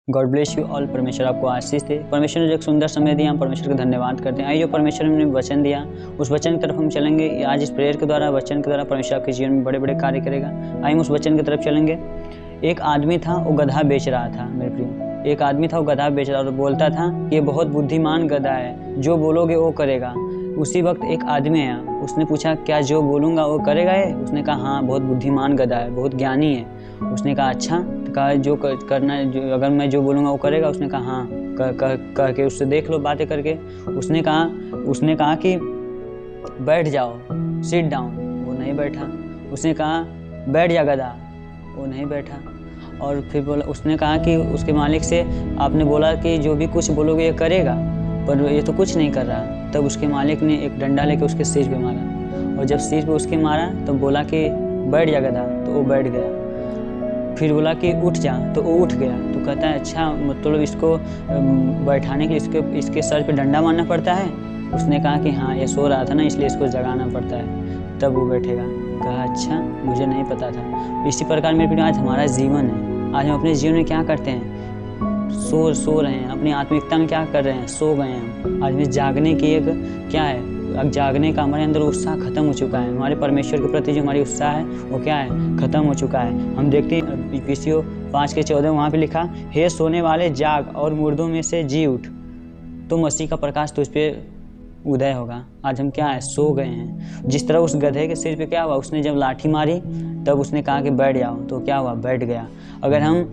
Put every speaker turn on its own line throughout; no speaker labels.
God bless you all. परमेश्वर आपको आशीष दे। परमेश्वर ने जो एक सुंदर समय दिया, हम परमेश्वर का धन्यवाद करते हैं। आइए, जो परमेश्वर ने वचन दिया उस वचन की तरफ हम चलेंगे। आज इस प्रेयर के द्वारा, वचन के द्वारा परमेश्वर आपके जीवन में बड़े बड़े कार्य करेगा। आइए हम उस वचन की तरफ चलेंगे। एक आदमी था, वो गधा बेच रहा था। मेरे प्रिय, एक आदमी था, वो गधा बेच रहा और बोलता था ये बहुत बुद्धिमान गधा है, जो बोलोगे वो करेगा। उसी वक्त एक आदमी आया, उसने पूछा क्या जो बोलूँगा वो करेगा ये? उसने कहा हाँ, बहुत बुद्धिमान गधा है, बहुत ज्ञानी है। उसने कहा अच्छा, तो कहा जो करना है, जो अगर मैं जो बोलूँगा वो करेगा? उसने कहा हाँ। कह के उससे देख लो, बातें करके। उसने कहा कि बैठ जाओ, सिट डाउन। वो नहीं बैठा। उसने कहा बैठ जा गधा, वो नहीं बैठा। और फिर बोला, उसने कहा कि उसके मालिक से आपने बोला कि जो भी कुछ बोलोगे ये करेगा, पर ये तो कुछ नहीं कर रहा। तब उसके मालिक ने एक डंडा लेके उसके सिर पे मारा, और जब सिर पे उसके मारा तो बोला कि बैठ जा गधा, तो वो बैठ गया। फिर बोला कि उठ जा, तो वो उठ गया। तो कहता है अच्छा, मतलब इसको बैठाने के लिए इसके सर पे डंडा मारना पड़ता है? उसने कहा कि हाँ, ये सो रहा था ना, इसलिए इसको जगाना पड़ता है, तब वो बैठेगा। कहा अच्छा, मुझे नहीं पता था। इसी प्रकार मेरे प्रिय, आज हमारा जीवन है। आज हम अपने जीवन में क्या करते हैं? सो रहे हैं। अपनी आत्मिकता में क्या कर रहे हैं? सो गए हैं। आज में जागने की एक क्या है, अब जागने का हमारे अंदर उत्साह खत्म हो चुका है। हमारे परमेश्वर के प्रति जो हमारी उत्साह है वो क्या है? खत्म हो चुका है। हम देखते हैं इफिसियों 5:14, वहाँ पे लिखा, हे सोने वाले जाग और मुर्दों में से जी उठ, तो मसीह का प्रकाश तुझ पे उदय होगा। आज हम क्या है? सो गए हैं। जिस तरह उस गधे के सिर पे क्या हुआ, उसने जब लाठी मारी तब उसने कहा कि बैठ जाओ, तो क्या हुआ? बैठ गया। अगर हम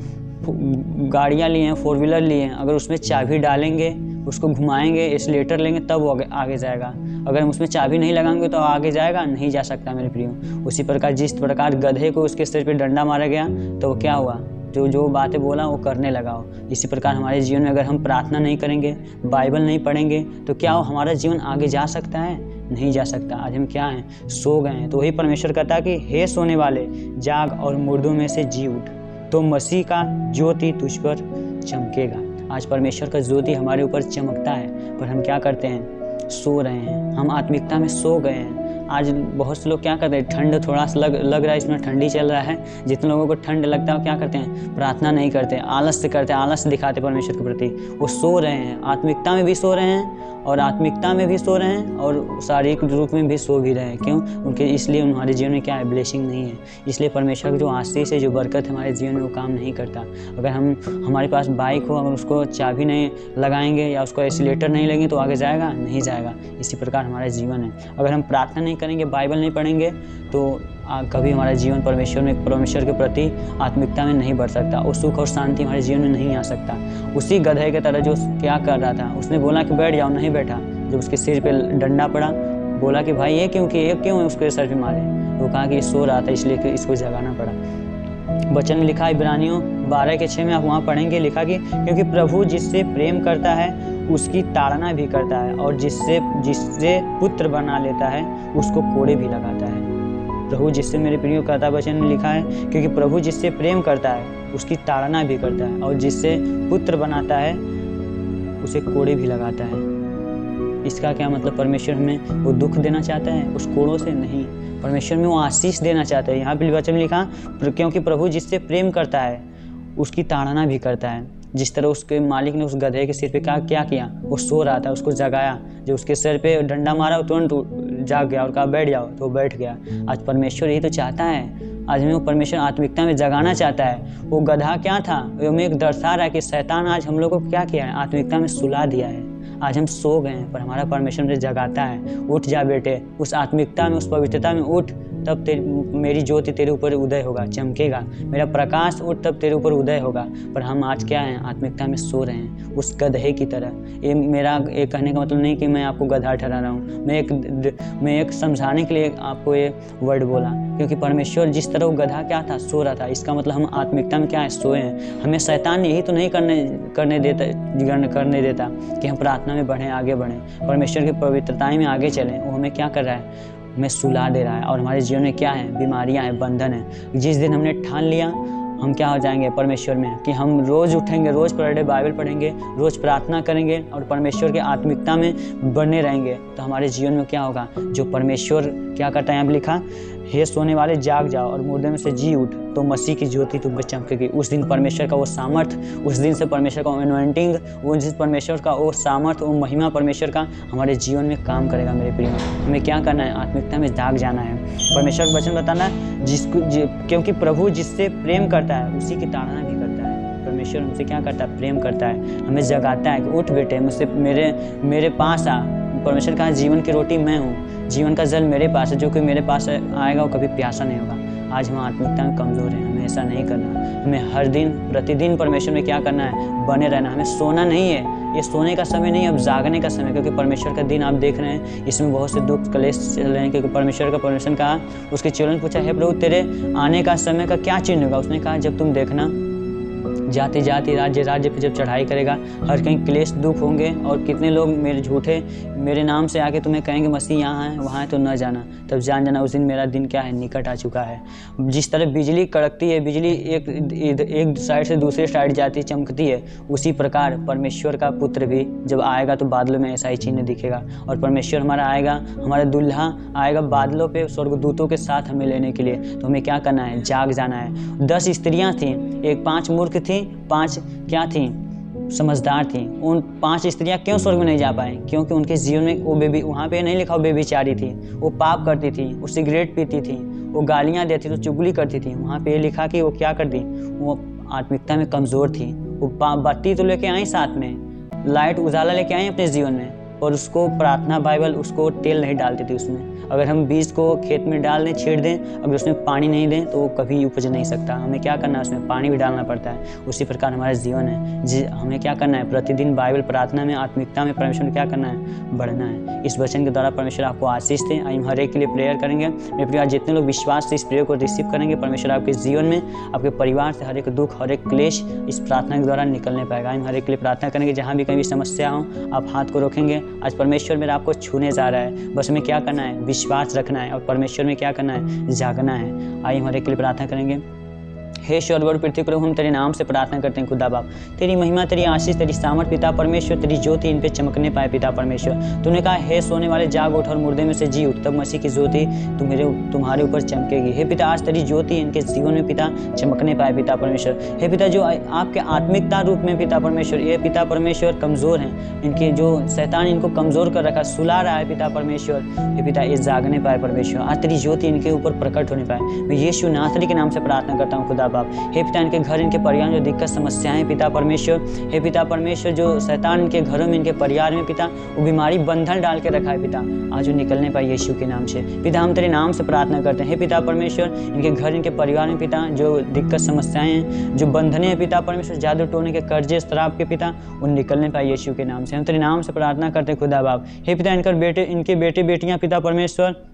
गाड़ियाँ लिए हैं, 4 व्हीलर लिए हैं, अगर उसमें चाबी डालेंगे, उसको घुमाएंगे, एक्सीलेटर लेंगे, तब वो आगे जाएगा। अगर हम उसमें चाबी नहीं लगाएंगे तो आगे जाएगा? नहीं जा सकता मेरे प्रियो। उसी प्रकार जिस प्रकार गधे को उसके सिर पे डंडा मारा गया, तो क्या हुआ? जो बातें बोला वो करने लगा। इसी प्रकार हमारे जीवन में अगर हम प्रार्थना नहीं करेंगे, बाइबल नहीं पढ़ेंगे, तो क्या हो? हमारा जीवन आगे जा सकता है? नहीं जा सकता। आज हम क्या हैं? सो गए हैं। तो वही परमेश्वर कहता है कि हे सोने वाले जाग और मुर्दों में से जी उठ, तो मसीह का ज्योति तुझ पर चमकेगा। आज परमेश्वर का ज्योति हमारे ऊपर चमकता है, पर हम क्या करते हैं? सो रहे हैं। हम आत्मिकता में सो गए हैं। आज बहुत से लोग क्या करते हैं? ठंड थोड़ा सा लग रहा है, इसमें ठंडी चल रहा है, जितने लोगों को ठंड लगता है वो क्या करते हैं? प्रार्थना नहीं करते, आलस से करते हैं, आलस दिखाते परमेश्वर के प्रति। वो सो रहे हैं, आत्मिकता में भी सो रहे हैं, और आत्मिकता में भी सो रहे हैं, और शारीरिक रूप में भी सो भी रहे हैं। क्यों? उनके इसलिए हमारे जीवन में क्या है? ब्लेसिंग नहीं है। इसलिए परमेश्वर की जो आशीष है, जो बरकत है हमारे जीवन में, वो काम नहीं करता। अगर हमारे पास बाइक हो, अगर उसको चाबी नहीं लगाएंगे या उसको एक्सीलेटर नहीं लेंगे तो आगे जाएगा? नहीं जाएगा। इसी प्रकार हमारा जीवन है। अगर हम प्रार्थना नहीं करेंगे, बाइबल नहीं पढ़ेंगे, तो कभी हमारा जीवन परमेश्वर के प्रति आत्मिकता में नहीं बढ़ सकता, और सुख और शांति हमारे जीवन में नहीं आ सकता। उसी गधे की तरह जो क्या कर रहा था, उसने बोला कि बैठ जाओ, नहीं बैठा। जब उसके सिर पे डंडा पड़ा, बोला कि भाई ये क्यों है उसके सर पे मारे? वो कहा कि सो रहा था, इसलिए कि इसको जगाना पड़ा। वचन में लिखा है इब्रानियों 12:6 में, आप वहाँ पढ़ेंगे, लिखा कि क्योंकि प्रभु जिससे प्रेम करता है उसकी ताड़ना भी करता है, और जिससे पुत्र बना लेता है उसको कोड़े भी लगाता है। प्रभु जिससे, मेरे प्रियो, कहता वचन में लिखा है, क्योंकि प्रभु जिससे प्रेम करता है उसकी ताड़ना भी करता है, और जिससे पुत्र बनाता है उसे कोड़े भी लगाता है। इसका क्या मतलब? परमेश्वर हमें वो दुख देना चाहता है उस कोड़ों से? नहीं, परमेश्वर में वो आशीष देना चाहता है। यहाँ पे वचन में लिखा, क्योंकि प्रभु जिससे प्रेम करता है उसकी ताड़ना भी करता है। जिस तरह उसके मालिक ने उस गधे के सिर पे क्या किया? वो सो रहा था, उसको जगाया। जो उसके सिर पे डंडा मारा, वो तुरंत जाग गया और कहा बैठ जाओ, तो बैठ गया। आज परमेश्वर यही तो चाहता है। आज हमें वो परमेश्वर आत्मिकता में जगाना चाहता है। वो गधा क्या था? वो हमें एक दर्शा रहा है कि शैतान आज हम लोग को क्या किया है? आत्मिकता में सुला दिया है। आज हम सो गए हैं, पर हमारा परमेश्वर मुझे जगाता है। उठ जा बेटे, उस आत्मिकता में, उस पवित्रता में उठ, तब मेरी ज्योति तेरे ऊपर उदय होगा, चमकेगा। मेरा प्रकाश उठ, तब तेरे ऊपर उदय होगा। पर हम आज क्या हैं? आत्मिकता में सो रहे हैं, उस गधे की तरह। ये मेरा एक कहने का मतलब नहीं कि मैं आपको गधा ठहरा रहा हूँ। मैं एक समझाने के लिए आपको ये वर्ड बोला, क्योंकि परमेश्वर जिस तरह वो गधा क्या था? सो रहा था। इसका मतलब हम आत्मिकता में क्या है? सोए हैं। हमें शैतान यही तो नहीं करने देता कि हम प्रार्थना में बढ़ें, आगे बढ़ें, परमेश्वर की पवित्रताएं में आगे चलें। वो हमें क्या कर रहा है? हमें सुला दे रहा है। और हमारे जीवन में क्या है? बीमारियां हैं, बंधन है। जिस दिन हमने ठान लिया, हम क्या हो जाएंगे परमेश्वर में, कि हम रोज़ उठेंगे, रोज़ पर डे बाइबल पढ़ेंगे, रोज़ प्रार्थना करेंगे, और परमेश्वर के आत्मिकता में बने रहेंगे, तो हमारे जीवन में क्या होगा? जो परमेश्वर क्या करता है, यहाँ पे लिखा, हे सोने वाले जाग जाओ और मुर्दे में से जी उठ, तो मसीह की ज्योति तुम पे चमकेगी। उस दिन परमेश्वर का वो सामर्थ, उस दिन से परमेश्वर का एनॉइंटिंग, वो जिस परमेश्वर का वो सामर्थ, वो महिमा परमेश्वर का हमारे जीवन में काम करेगा। मेरे प्रिय, हमें क्या करना है? आत्मिकता में जाग जाना है। परमेश्वर का वचन बताना क्योंकि प्रभु जिससे प्रेम करता है उसी की ताड़ना भी करता है। परमेश्वर हमसे क्या करता है? प्रेम करता है, हमें जगाता है कि उठ बेटे, मुझसे मेरे पास आ। परमेश्वर कहा जीवन की रोटी मैं हूँ, जीवन का जल मेरे पास है, जो कोई मेरे पास आएगा वो कभी प्यासा नहीं होगा। आज हम आत्मिकता में कमज़ोर हैं, हमें ऐसा नहीं करना। हमें हर दिन प्रतिदिन परमेश्वर में क्या करना है? बने रहना। हमें सोना नहीं है, ये सोने का समय नहीं, अब जागने का समय, क्योंकि परमेश्वर का दिन आप देख रहे हैं, इसमें बहुत से दुख कलेश चल रहे हैं। क्योंकि परमेश्वर कहा, उसके चेलों ने पूछा, हे प्रभु तेरे आने का समय का क्या चिन्ह होगा? उसने कहा, जब तुम देखना जाति जाति राज्य पे जब चढ़ाई करेगा, हर कहीं क्लेश दुख होंगे, और कितने लोग मेरे नाम से आके तुम्हें कहेंगे मसीह यहाँ है वहाँ है, तो न जाना, तब जान जाना उस दिन मेरा दिन क्या है? निकट आ चुका है। जिस तरह बिजली कड़कती है, बिजली एक साइड से दूसरे साइड जाती चमकती है, उसी प्रकार परमेश्वर का पुत्र भी जब आएगा तो बादलों में ऐसा ही चिन्ह दिखेगा। और परमेश्वर हमारा आएगा, हमारा दुल्हा आएगा बादलों पे स्वर्गदूतों के साथ हमें लेने के लिए। तो हमें क्या करना है? जाग जाना है। 10 स्त्रियाँ थीं, 5 मूर्ख थीं, 5 क्या थीं? समझदार थी। उन 5 स्त्रियां क्यों स्वर्ग में नहीं जा पाए? क्योंकि उनके जीवन में वो वहाँ पे नहीं लिखा वो बेविचारी थी, वो पाप करती थी, वो सिगरेट पीती थी, वो गालियाँ देती थी, तो चुगली करती थी। वहाँ पे लिखा कि वो क्या करती? वो आत्मिकता में कमज़ोर थी। वो बत्ती तो लेके आई साथ में, लाइट उजाला लेके आई अपने जीवन में, और उसको प्रार्थना बाइबल उसको तेल नहीं डालती थी उसमें। अगर हम बीज को खेत में डाल दें, छीड़ दें, अगर उसमें पानी नहीं दें तो वो कभी उपज नहीं सकता। हमें क्या करना है? उसमें पानी भी डालना पड़ता है। उसी प्रकार हमारा जीवन है। हमें क्या करना है? प्रतिदिन बाइबल प्रार्थना में, आत्मिकता में परमेश्वर में क्या करना है? बढ़ना है। इस वचन के द्वारा परमेश्वर आपको आशीष दें। हम हर एक के लिए प्रेयर करेंगे। मेरे प्रिय, जितने लोग विश्वास से इस प्रेयर को रिसीव करेंगे, परमेश्वर आपके जीवन में, आपके परिवार से हर एक दुख, हर एक क्लेश इस प्रार्थना के द्वारा निकलने पाएगा। हम हर एक के लिए प्रार्थना करेंगे। जहाँ भी कहीं समस्या हो, आप हाथ को रखेंगे। आज परमेश्वर मेरा आपको छूने जा रहा है, बस हमें क्या करना है? विश्वास रखना है, और परमेश्वर में क्या करना है? जागना है। आइए हमारे के लिए प्रार्थना करेंगे। हे स्वर्ग और पृथ्वी प्रभु, हम तेरे नाम से प्रार्थना करते हैं खुदा बाप, तेरी महिमा, तेरी आशीष, तेरी सामर्थ पिता परमेश्वर, तेरी ज्योति इन पे चमकने पाए पिता परमेश्वर। तूने कहा, हे सोने वाले जाग उठ और मुर्दे में से जी उठ, तब मसीह की ज्योति तुम्हारे ऊपर चमकेगी। हे पिता, आज तेरी ज्योति इनके जीवन में पिता चमकने पाए पिता परमेश्वर। हे पिता, जो आपके आत्मिकता रूप में पिता परमेश्वर, ये पिता परमेश्वर कमज़ोर हैं, इनके जो शैतान इनको कमज़ोर कर रखा, सुला रहा है पिता परमेश्वर। हे पिता, ये जागने पाए परमेश्वर, आज तेरी ज्योति इनके ऊपर प्रकट होने पाए। मैं यीशु नासरी के नाम से प्रार्थना करता हूँ खुदा। हे पिता, इनके घर, इनके परिवार जो दिक्कत समस्याएं पिता परमेश्वर, हे पिता परमेश्वर, जो शैतान इनके घरों में, इनके परिवार में पिता वो बीमारी बंधन डाल के रखा है पिता, आज वो निकलने पाए यीशु के नाम से। पिता, हम तेरे नाम से प्रार्थना करते हैं। हे पिता परमेश्वर, इनके घर, इनके परिवार में पिता जो दिक्कत समस्याएं हैं, जो बंधने हैं पिता परमेश्वर, जादू टोने के कर्जे शराब के पिता, वो निकलने पाए यीशु के नाम से। हम तेरे नाम से प्रार्थना करते हैं खुदा बाप। हे पिता, इनके बेटे बेटियाँ पिता परमेश्वर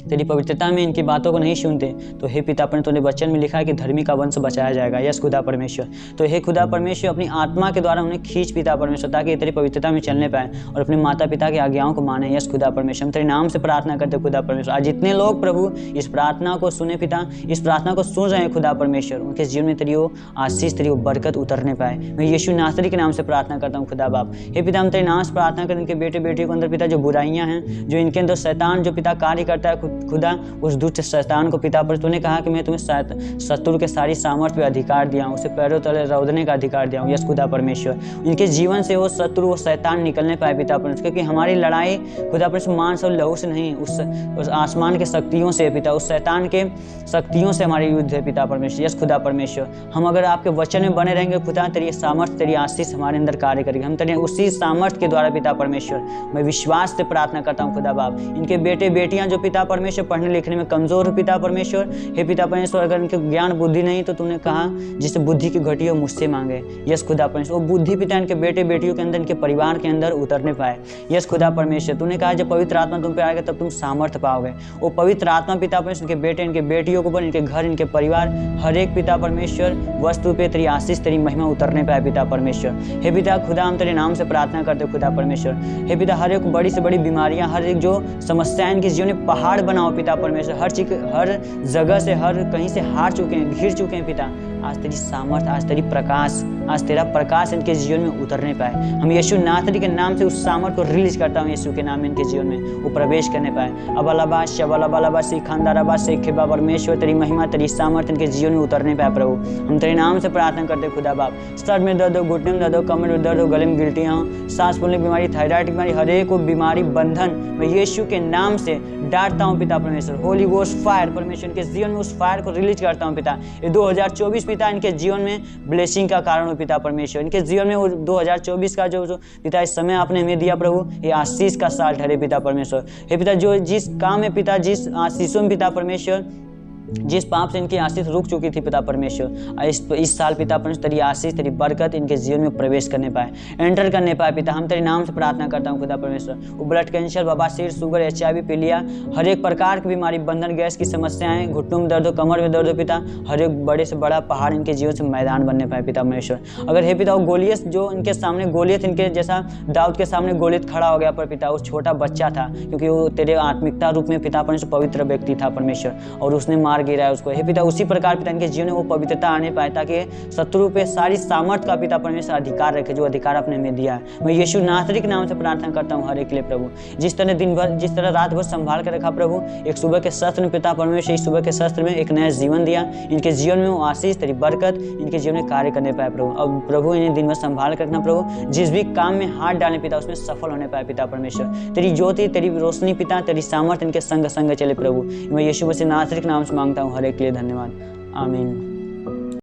तेरी पवित्रता में इनकी बातों को नहीं सुनते, तो हे पिता अपने तूने वचन में लिखा है कि धर्मी का वंश बचाया जाएगा। यस खुदा परमेश्वर, तो हे खुदा परमेश्वर, अपनी आत्मा के द्वारा उन्हें खींच पिता परमेश्वर, ताकि तेरी पवित्रता में चलने पाए और अपने माता पिता की आज्ञाओं को माने। यस खुदा परमेश्वर, हम तेरे नाम से प्रार्थना करते खुदा परमेश्वर। आज जितने लोग प्रभु इस प्रार्थना को सुने पिता, इस प्रार्थना को सुन रहे हैं खुदा परमेश्वर, उनके जीवन में तेरी वो आशीष, तेरी वो बरकत उतरने पाए। मैं यीशु नासरी के नाम से प्रार्थना करता हूँ खुदा बाप। हे पिता, हम तेरे नाम से प्रार्थना करें, इनके बेटे बेटियों के अंदर पिता जो बुराइयाँ हैं, जो इनके अंदर शैतान जो पिता कार्य करता है खुदा, उस दुष्ट शैतान को पिता पर तूने कहा कि मैं तुम्हें शत्रु के सारी सामर्थ पे अधिकार दिया हूँ, उसे पैरों तले रौदने का अधिकार दिया हूँ। यस खुदा परमेश्वर, इनके जीवन से वो शत्रु, वो शैतान निकलने पाए पिता परमेश्वर, क्योंकि हमारी लड़ाई खुदा परमेश्वर मांस और लहू से नहीं, उस आसमान के शक्तियों से पिता, उस शैतान के शक्तियों से हमारी युद्ध है पिता परमेश्वर। यस खुदा परमेश्वर, हम अगर आपके वचन में बने रहेंगे खुदा, तेरी सामर्थ, तेरी आशीष हमारे अंदर कार्य करेगी। हम तेरे उसी सामर्थ के द्वारा पिता परमेश्वर, मैं विश्वास से प्रार्थना करता हूँ खुदा बाप। इनके बेटे बेटियां जो पिता परमेश्वर पढ़ने लिखने में कमजोर हो पिता परमेश्वर, हे पिता परमेश्वर, अगर इनके ज्ञान बुद्धि नहीं तो तूने कहा जिससे बुद्धि की घटी हो मुझसे मांगे। यस खुदा परमेश्वर, वो बुद्धि पिता इनके बेटे बेटियों के अंदर, इनके परिवार के अंदर उतरने पाए। यस खुदा परमेश्वर, तूने कहा जब पवित्र आत्मा तुम पे आएगा तब तुम सामर्थ्य पाओगे। वो पवित्र आत्मा पिता परमेश्वर इनके बेटे, इनके बेटियों के ऊपर, इनके घर, इनके परिवार, हर एक पिता परमेश्वर वस्तु पे तेरी आशीष, तेरी महिमा उतरने पाए पिता परमेश्वर। हे पिता खुदा, हम तेरे नाम से प्रार्थना करते खुदा परमेश्वर। हे पिता, हर एक बड़ी से बड़ी बीमारियां, हर एक जो समस्याएं इनके जीवन में पहाड़ बनाओ पिता परमेश्वर, हर जगह से, हर कहीं से हार चुके हैं, घिर चुके हैं पिता, आज तेरी सामर्थ, आज तेरी प्रकाश, आज तेरा प्रकाश इनके जीवन में उतरने पाए। हम यीशु नासरी के नाम से उस सामर्थ को रिलीज करता हूँ, यीशु के नाम में इनके जीवन में वो प्रवेश करने पाए। अबलाबा शबलाबा सिखांदाराबा सेखेबा, परमेश्वर तेरी महिमा, तेरी सामर्थ इनके जीवन में उतरने पाए प्रभु। हम तेरे नाम से प्रार्थना करते खुदा बाप। सर में दर्द हो, घुटने में दर्द हो, कमर में दर्द हो, गले में गिल्टियाँ हो, सांस फूलने की बीमारी, थायराइड की बीमारी, हर एक बीमारी बंधन मैं यीशु के नाम से डांटता हूँ पिता परमेश्वर। होली गोस्ट फायर परमेश्वर इनके जीवन में उस फायर को रिलीज करता हूँ पिता। ये 2024 पिता इनके जीवन में ब्लेसिंग का कारण हो पिता परमेश्वर। इनके जीवन में वो 2024 का जो पिता इस समय आपने हमें दिया प्रभु, ये आशीष का साल ठहरे पिता परमेश्वर। हे पिता जो जिस काम में पिता, जिस आशीषों में पिता परमेश्वर, जिस पाप से इनकी आशीष रुक चुकी थी पिता परमेश्वर, इस साल पिता परमेश्वर तेरी आशीष, तेरी बरकत इनके जीवन में प्रवेश करने पाए, एंटर करने पाए पिता। हम तेरे नाम से प्रार्थना करता हूँ पिता परमेश्वर। वो ब्लड कैंसर, बवासीर, शुगर, HIV, पीलिया, हर एक प्रकार की बीमारी, बंधन, गैस की समस्याएं, घुटनों में दर्द हो, कमर में दर्द हो पिता, हर एक बड़े से बड़ा पहाड़ इनके जीवन से मैदान बनने पाए पिता परमेश्वर। अगर हे पिता वो गोलियत जो इनके सामने, गोलियत इनके जैसा दाऊद के सामने गोलियत खड़ा हो गया पर पिता, वो छोटा बच्चा था क्योंकि वो तेरे आत्मिकता रूप में पिता परमेश्वर पवित्र व्यक्ति था परमेश्वर, और उसने मार गिरा है उसको। हे पिता उसी प्रकार पिता इनके जीवन में वो पवित्रता आने पाए ताकि शत्रु पे सारी सामर्थ का पिता परमेश्वर अधिकार रखे, जो अधिकार आपने हमें दिया है। मैं यीशु नासरी के नाम से प्रार्थना करता हूँ हर एक के लिए प्रभु। जिस तरह दिन भर, जिस तरह रात भर संभाल कर रखा प्रभु, एक सुबह के शस्त्र में पिता परमेश्वर, इस सुबह के शस्त्र में एक नया जीवन दिया। इनके जीवन में वो आशीष, तेरी बरकत इनके जीवन में कार्य करने पाए प्रभु। अब प्रभु इन्हें दिन भर संभाल कर रखना प्रभु। जिस भी काम में हाथ डालने पिता, उसमें सफल होने पाए पिता परमेश्वर। तेरी ज्योति, तेरी रोशनी पिता, तेरी सामर्थ इनके संग संग चले प्रभु। मैं यीशु मसीह नासरी के नाम से मांगता हूँ हर एक के लिए। धन्यवाद। आमीन।